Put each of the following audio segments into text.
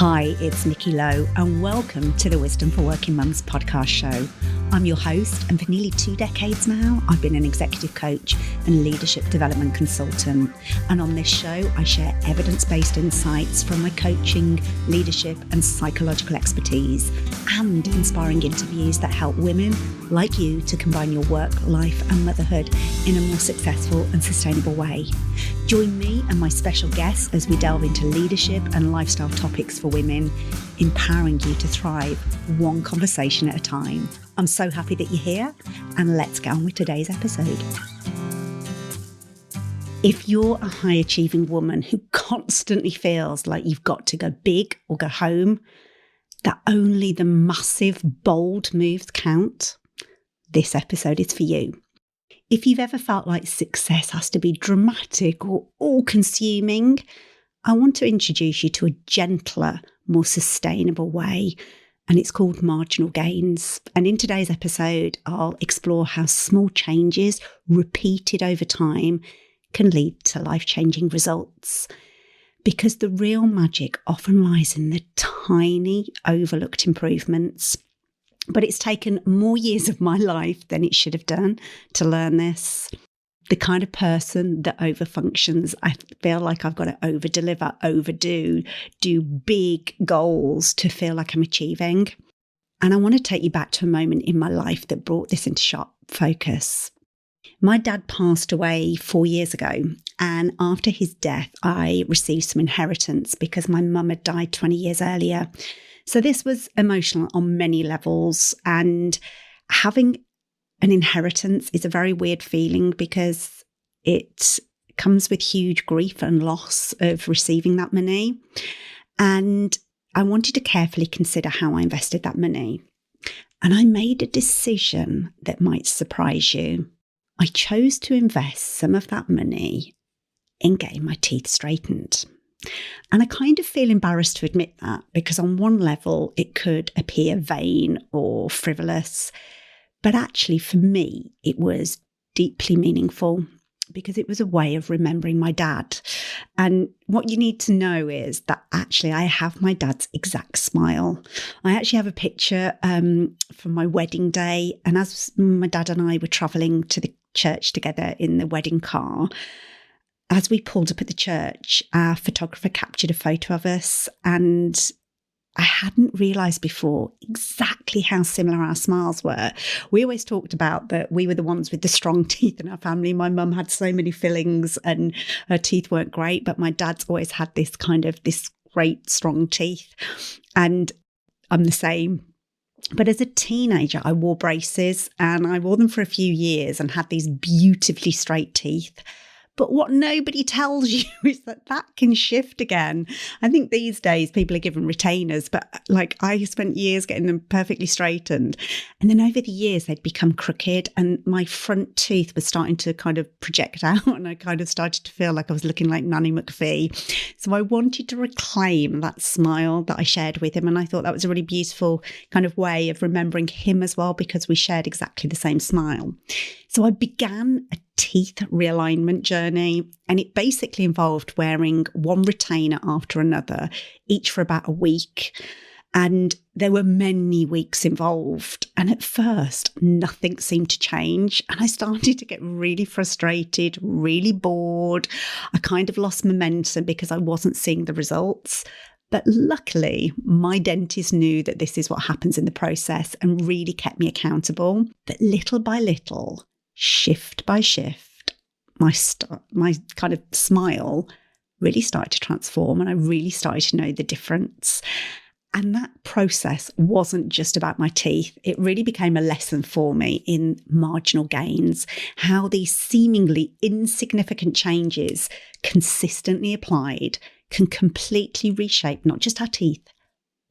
Hi, it's Nikki Lowe and welcome to the Wisdom for Working Mums podcast show. I'm your host, and for nearly 2 decades now, I've been an executive coach and leadership development consultant. And on this show, I share evidence-based insights from my coaching, leadership and psychological expertise, and inspiring interviews that help women like you to combine your work, life and motherhood in a more successful and sustainable way. Join me and my special guests as we delve into leadership and lifestyle topics for women, empowering you to thrive one conversation at a time. I'm so happy that you're here, and let's get on with today's episode. If you're a high-achieving woman who constantly feels like you've got to go big or go home, that only the massive, bold moves count, this episode is for you. If you've ever felt like success has to be dramatic or all-consuming, I want to introduce you to a gentler, more sustainable way, and it's called Marginal Gains. And in today's episode, I'll explore how small changes repeated over time can lead to life-changing results. Because the real magic often lies in the tiny, overlooked improvements. But it's taken more years of my life than it should have done to learn this. The kind of person that overfunctions, I feel like I've got to overdeliver, overdo, do big goals to feel like I'm achieving. And I want to take you back to a moment in my life that brought this into sharp focus. My dad passed away 4 years ago, and after his death, I received some inheritance because my mum had died 20 years earlier. So this was emotional on many levels, and having an inheritance is a very weird feeling because it comes with huge grief and loss of receiving that money. And I wanted to carefully consider how I invested that money. And I made a decision that might surprise you. I chose to invest some of that money in getting my teeth straightened. And I kind of feel embarrassed to admit that because on one level it could appear vain or frivolous. But actually, for me, it was deeply meaningful because it was a way of remembering my dad. And what you need to know is that actually I have my dad's exact smile. I actually have a picture from my wedding day. And as my dad and I were travelling to the church together in the wedding car, as we pulled up at the church, our photographer captured a photo of us, and I hadn't realised before exactly how similar our smiles were. We always talked about that we were the ones with the strong teeth in our family. My mum had so many fillings and her teeth weren't great, but my dad's always had this great strong teeth. And I'm the same. But as a teenager, I wore braces, and I wore them for a few years and had these beautifully straight teeth. But what nobody tells you is that can shift again. I think these days people are given retainers, but like I spent years getting them perfectly straightened. And then over the years, they'd become crooked and my front tooth was starting to kind of project out, and I kind of started to feel like I was looking like Nanny McPhee. So I wanted to reclaim that smile that I shared with him. And I thought that was a really beautiful kind of way of remembering him as well, because we shared exactly the same smile. So I began a teeth realignment journey, and it basically involved wearing one retainer after another, each for about a week. And there were many weeks involved. And at first, nothing seemed to change. And I started to get really frustrated, really bored. I kind of lost momentum because I wasn't seeing the results. But luckily, my dentist knew that this is what happens in the process and really kept me accountable. But little by little, shift by shift, my kind of smile really started to transform, and I really started to know the difference. And that process wasn't just about my teeth. It really became a lesson for me in marginal gains, how these seemingly insignificant changes consistently applied can completely reshape not just our teeth,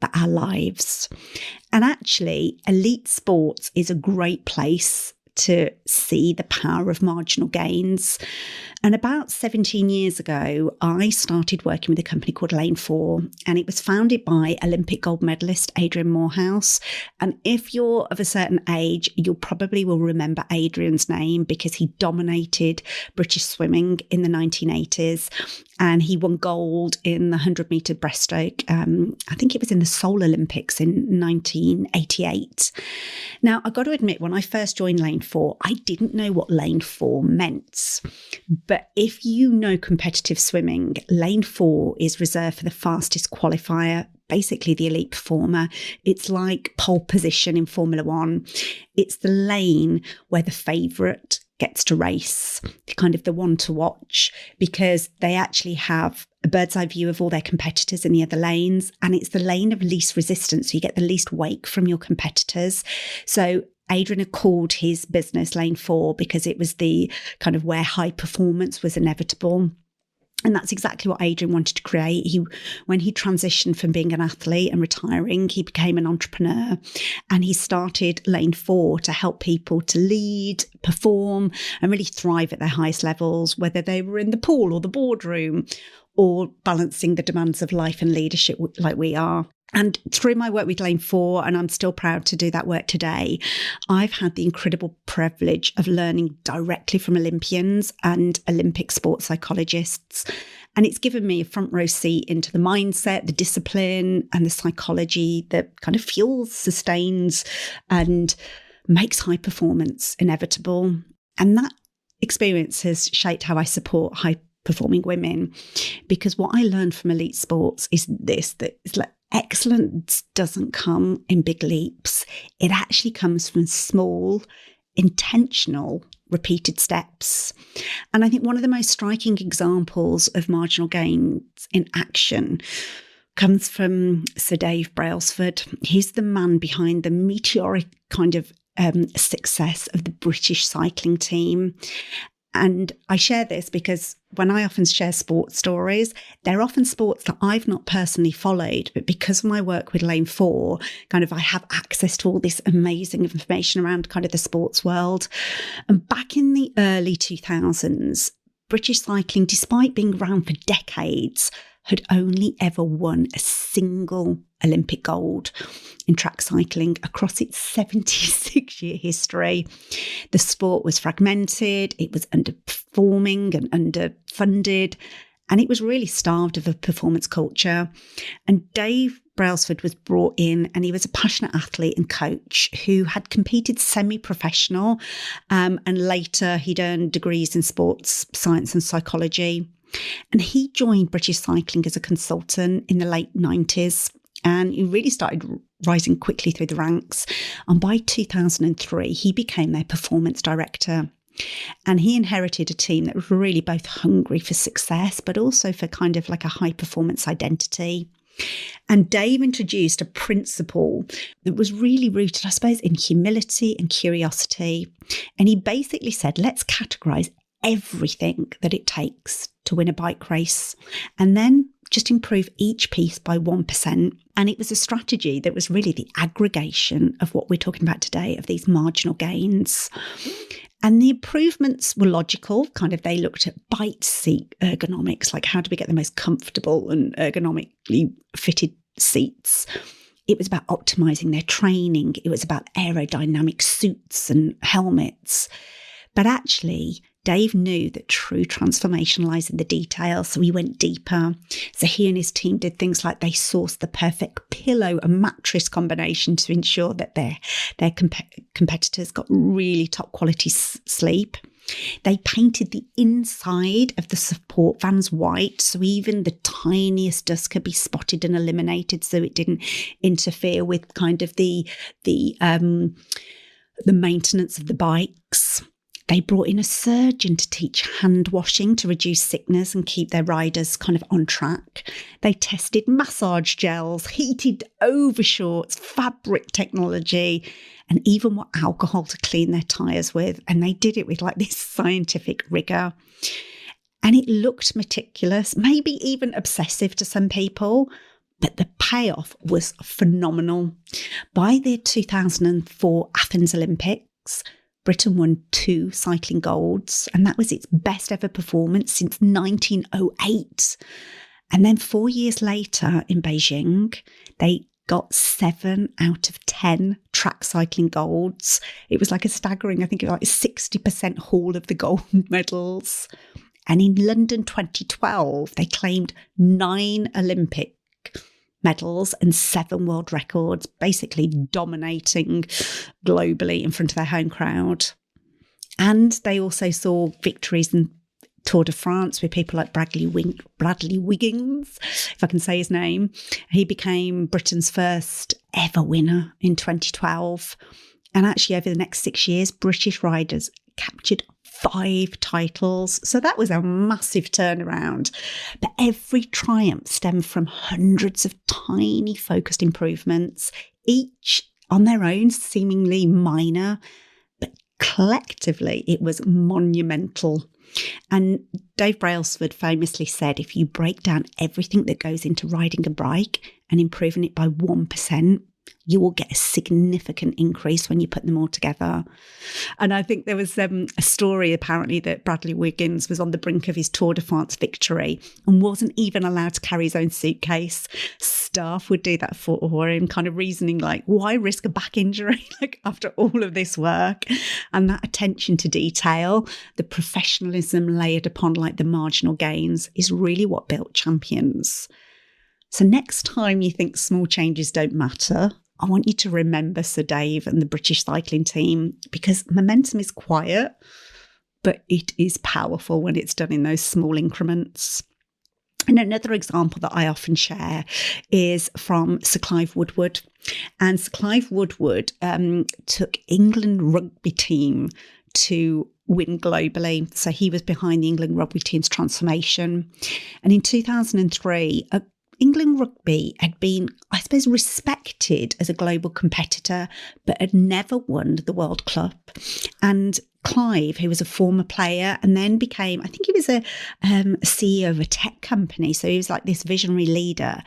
but our lives. And actually, elite sports is a great place to see the power of marginal gains. And about 17 years ago, I started working with a company called Lane 4, and it was founded by Olympic gold medalist Adrian Morehouse. And if you're of a certain age, you probably will remember Adrian's name because he dominated British swimming in the 1980s. and he won gold in the 100-metre breaststroke. I think it was in the Seoul Olympics in 1988. Now, I've got to admit, when I first joined Lane 4, I didn't know what Lane 4 meant. But if you know competitive swimming, Lane 4 is reserved for the fastest qualifier, basically the elite performer. It's like pole position in Formula One. It's the lane where the favourite gets to race, kind of the one to watch, because they actually have a bird's eye view of all their competitors in the other lanes. And it's the lane of least resistance. So you get the least wake from your competitors. So Adrian had called his business Lane 4 because it was the kind of where high performance was inevitable. And that's exactly what Adrian wanted to create. When he transitioned from being an athlete and retiring, he became an entrepreneur, and he started Lane 4 to help people to lead, perform, and really thrive at their highest levels, whether they were in the pool or the boardroom or balancing the demands of life and leadership like we are. And through my work with Lane 4, and I'm still proud to do that work today, I've had the incredible privilege of learning directly from Olympians and Olympic sports psychologists. And it's given me a front row seat into the mindset, the discipline, and the psychology that kind of fuels, sustains, and makes high performance inevitable. And that experience has shaped how I support high performing women, because what I learned from elite sports is this, that it's like, excellence doesn't come in big leaps. It actually comes from small, intentional, repeated steps. And I think one of the most striking examples of marginal gains in action comes from Sir Dave Brailsford. He's the man behind the meteoric kind of success of the British cycling team. And I share this because when I often share sports stories, they're often sports that I've not personally followed, but because of my work with Lane 4, kind of I have access to all this amazing information around kind of the sports world. And back in the early 2000s, British cycling, despite being around for decades, had only ever won a single Olympic gold in track cycling across its 76-year history. The sport was fragmented, it was underperforming and underfunded, and it was really starved of a performance culture. And Dave Brailsford was brought in, and he was a passionate athlete and coach who had competed semi-professional, and later he'd earned degrees in sports science and psychology. And he joined British Cycling as a consultant in the late 90s, and he really started rising quickly through the ranks. And by 2003, he became their performance director. And he inherited a team that was really both hungry for success, but also for kind of like a high performance identity. And Dave introduced a principle that was really rooted, I suppose, in humility and curiosity. And he basically said, let's categorize everything that it takes to win a bike race, and then just improve each piece by 1%. And it was a strategy that was really the aggregation of what we're talking about today, of these marginal gains. And the improvements were logical, kind of they looked at bike seat ergonomics, like how do we get the most comfortable and ergonomically fitted seats. It was about optimizing their training. It was about aerodynamic suits and helmets. But actually, Dave knew that true transformation lies in the detail, so he went deeper. So he and his team did things like they sourced the perfect pillow and mattress combination to ensure that their competitors got really top quality sleep. They painted the inside of the support vans white, so even the tiniest dust could be spotted and eliminated, so it didn't interfere with kind of the maintenance of the bikes. They brought in a surgeon to teach hand washing to reduce sickness and keep their riders kind of on track. They tested massage gels, heated overshorts, fabric technology, and even what alcohol to clean their tyres with. And they did it with like this scientific rigour. And it looked meticulous, maybe even obsessive to some people, but the payoff was phenomenal. By the 2004 Athens Olympics, Britain won 2 cycling golds, and that was its best ever performance since 1908. And then 4 years later in Beijing, they got 7 out of 10 track cycling golds. It was like a staggering, I think it was like 60% haul of the gold medals. And in London 2012, they claimed 9 Olympic medals and 7 world records, basically dominating globally in front of their home crowd. And they also saw victories in Tour de France with people like Bradley Wiggins, if I can say his name. He became Britain's first ever winner in 2012. And actually, over the next 6 years, British riders captured 5 titles. So that was a massive turnaround. But every triumph stemmed from hundreds of tiny focused improvements, each on their own seemingly minor, but collectively it was monumental. And Dave Brailsford famously said, if you break down everything that goes into riding a bike and improving it by 1%, you will get a significant increase when you put them all together. And I think there was a story apparently that Bradley Wiggins was on the brink of his Tour de France victory and wasn't even allowed to carry his own suitcase. Staff would do that for him, kind of reasoning like, why risk a back injury like after all of this work? And that attention to detail, the professionalism layered upon like the marginal gains is really what built champions. So next time you think small changes don't matter, I want you to remember Sir Dave and the British cycling team, because momentum is quiet, but it is powerful when it's done in those small increments. And another example that I often share is from Sir Clive Woodward. And Sir Clive Woodward took England rugby team to win globally. So he was behind the England rugby team's transformation. And in 2003, England rugby had been, I suppose, respected as a global competitor, but had never won the World Cup. And Clive, who was a former player and then became, I think he was a CEO of a tech company. So he was like this visionary leader,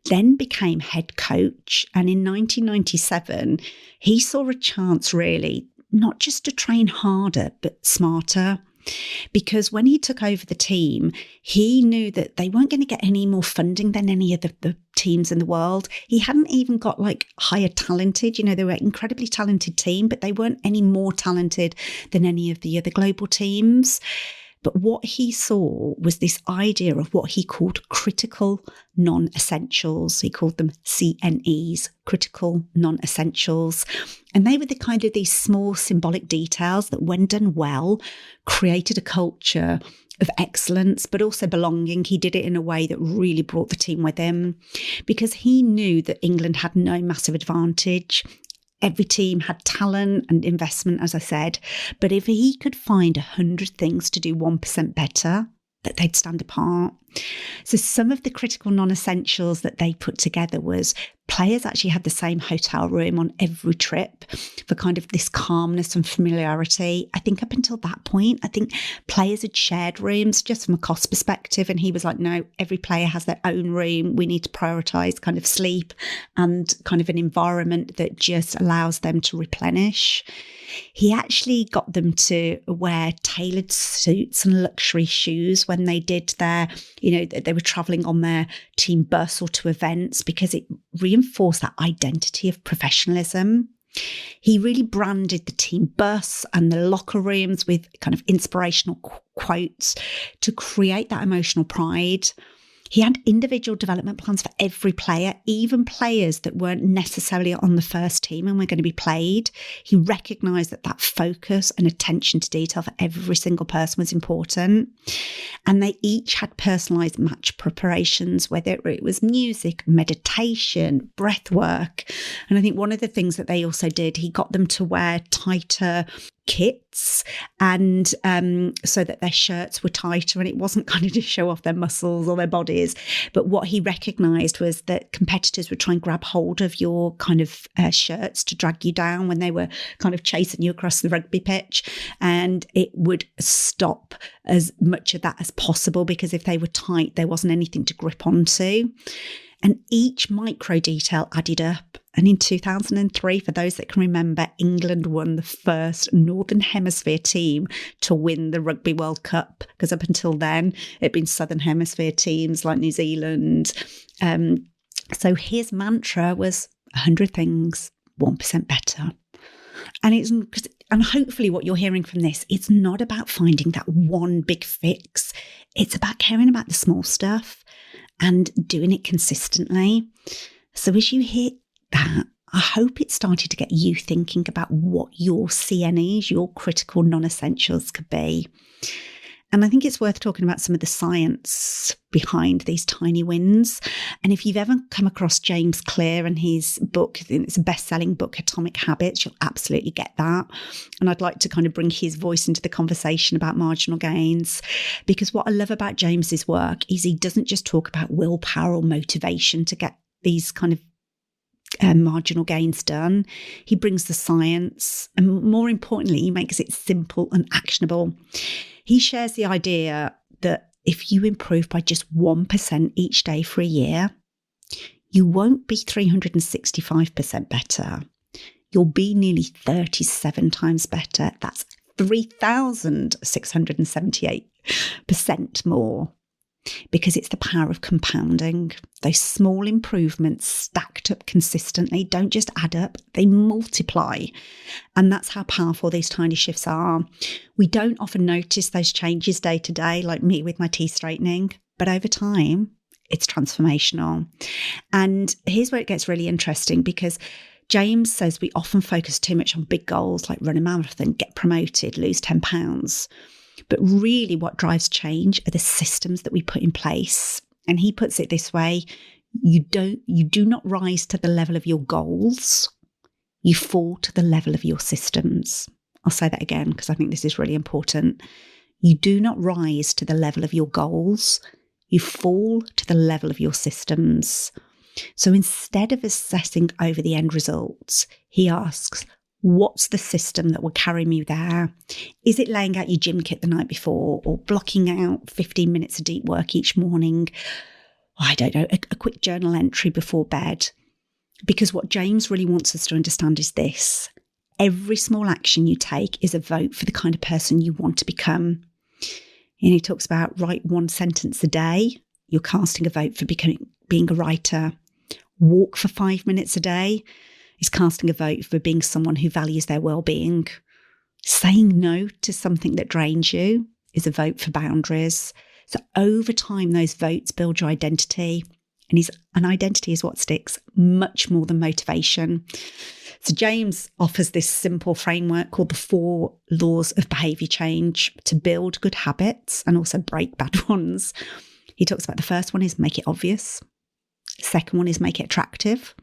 then became head coach. And in 1997, he saw a chance really, not just to train harder, but smarter. Because when he took over the team, he knew that they weren't going to get any more funding than any of the teams in the world. He hadn't even got like higher talented, they were an incredibly talented team, but they weren't any more talented than any of the other global teams. But what he saw was this idea of what he called critical non-essentials. He called them CNEs, critical non-essentials. And they were the kind of these small symbolic details that, when done well, created a culture of excellence, but also belonging. He did it in a way that really brought the team with him, because he knew that England had no massive advantage. Every team had talent and investment, as I said, but if he could find 100 things to do 1% better, that they'd stand apart. So some of the critical non-essentials that they put together was players actually had the same hotel room on every trip for kind of this calmness and familiarity. I think up until that point, I think players had shared rooms just from a cost perspective. And he was like, no, every player has their own room. We need to prioritise kind of sleep and kind of an environment that just allows them to replenish. He actually got them to wear tailored suits and luxury shoes when they did their, they were travelling on their team bus or to events, because it reinforced that identity of professionalism. He really branded the team bus and the locker rooms with kind of inspirational quotes to create that emotional pride. He had individual development plans for every player, even players that weren't necessarily on the first team and were going to be played. He recognised that focus and attention to detail for every single person was important. And they each had personalised match preparations, whether it was music, meditation, breath work. And I think one of the things that they also did, he got them to wear tighter kits, and so that their shirts were tighter, and it wasn't kind of to show off their muscles or their bodies. But what he recognised was that competitors would try and grab hold of your kind of shirts to drag you down when they were kind of chasing you across the rugby pitch, and it would stop as much of that as possible, because if they were tight, there wasn't anything to grip onto. And each micro detail added up. And in 2003, for those that can remember, England won the first Northern Hemisphere team to win the Rugby World Cup, because up until then, it'd been Southern Hemisphere teams like New Zealand. So his mantra was 100 things, 1% better. And hopefully what you're hearing from this, it's not about finding that one big fix. It's about caring about the small stuff and doing it consistently. So as you hit that, I hope it started to get you thinking about what your CNEs, your critical non-essentials, could be. And I think it's worth talking about some of the science behind these tiny wins. And if you've ever come across James Clear and his book, it's a best-selling book, Atomic Habits, you'll absolutely get that. And I'd like to kind of bring his voice into the conversation about marginal gains, because what I love about James's work is he doesn't just talk about willpower or motivation to get these kind of marginal gains done. He brings the science, and more importantly, he makes it simple and actionable. He shares the idea that if you improve by just 1% each day for a year, you won't be 365% better. You'll be nearly 37 times better. That's 3,678% more. Because it's the power of compounding. Those small improvements stacked up consistently don't just add up, they multiply. And that's how powerful these tiny shifts are. We don't often notice those changes day to day, like me with my teeth straightening, but over time, it's transformational. And here's where it gets really interesting, because James says we often focus too much on big goals like run a marathon, get promoted, lose 10 pounds. But really what drives change are the systems that we put in place. And he puts it this way: you do not rise to the level of your goals, you fall to the level of your systems. I'll say that again because I think this is really important. You do not rise to the level of your goals, you fall to the level of your systems. So instead of assessing over the end results, he asks, what's the system that will carry me there? Is it laying out your gym kit the night before, or blocking out 15 minutes of deep work each morning? I don't know, a quick journal entry before bed. Because what James really wants us to understand is this: every small action you take is a vote for the kind of person you want to become. And he talks about write one sentence a day. You're casting a vote for being a writer. Walk for 5 minutes a day is casting a vote for being someone who values their well-being. Saying no to something that drains you is a vote for boundaries. So over time, those votes build your identity. And identity is what sticks much more than motivation. So James offers this simple framework called the 4 laws of behaviour change to build good habits and also break bad ones. He talks about the first one is make it obvious. Second one is make it attractive.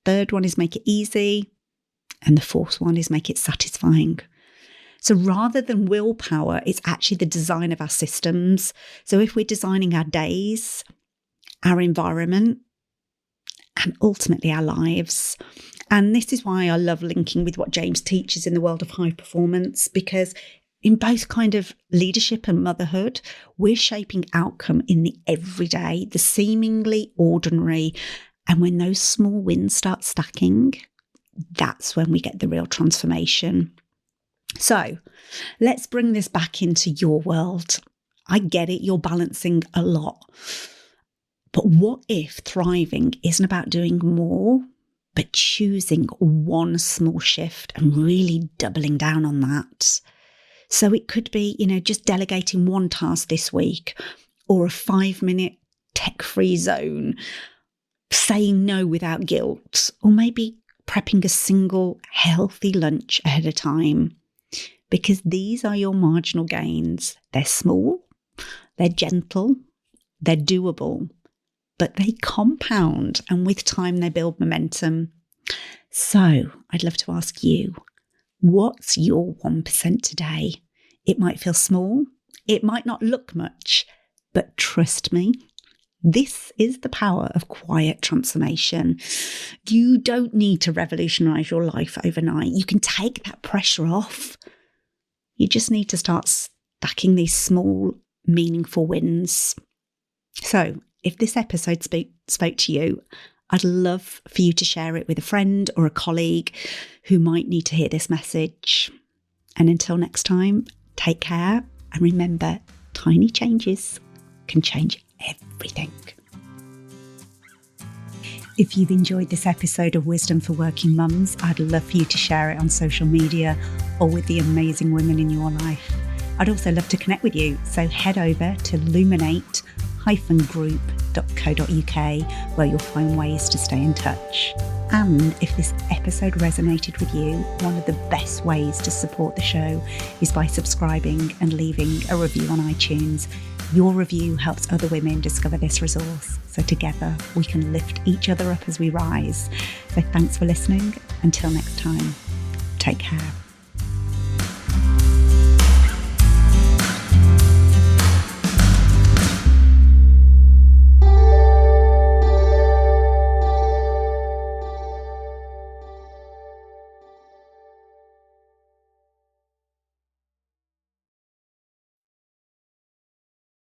Third one is make it easy. And the fourth one is make it satisfying. So rather than willpower, it's actually the design of our systems. So if we're designing our days, our environment, and ultimately our lives. And this is why I love linking with what James teaches in the world of high performance, because in both kind of leadership and motherhood, we're shaping outcome in the everyday, the seemingly ordinary. And when those small wins start stacking, that's when we get the real transformation. So let's bring this back into your world. I get it, you're balancing a lot. But what if thriving isn't about doing more, but choosing one small shift and really doubling down on that? So it could be, just delegating one task this week, or a 5-minute tech-free zone, saying no without guilt, or maybe prepping a single healthy lunch ahead of time. Because these are your marginal gains. They're small, they're gentle, they're doable, but they compound, and with time they build momentum. So I'd love to ask you, what's your 1% today? It might feel small, it might not look much, but trust me, this is the power of quiet transformation. You don't need to revolutionize your life overnight. You can take that pressure off. You just need to start stacking these small, meaningful wins. So if this episode spoke to you, I'd love for you to share it with a friend or a colleague who might need to hear this message. And until next time, take care. And remember, tiny changes can change everything. If you've enjoyed this episode of Wisdom for Working Mums, I'd love for you to share it on social media or with the amazing women in your life. I'd also love to connect with you, so head over to luminate-group.co.uk where you'll find ways to stay in touch. And if this episode resonated with you, one of the best ways to support the show is by subscribing and leaving a review on iTunes. Your review helps other women discover this resource, so together we can lift each other up as we rise. So thanks for listening. Until next time, take care.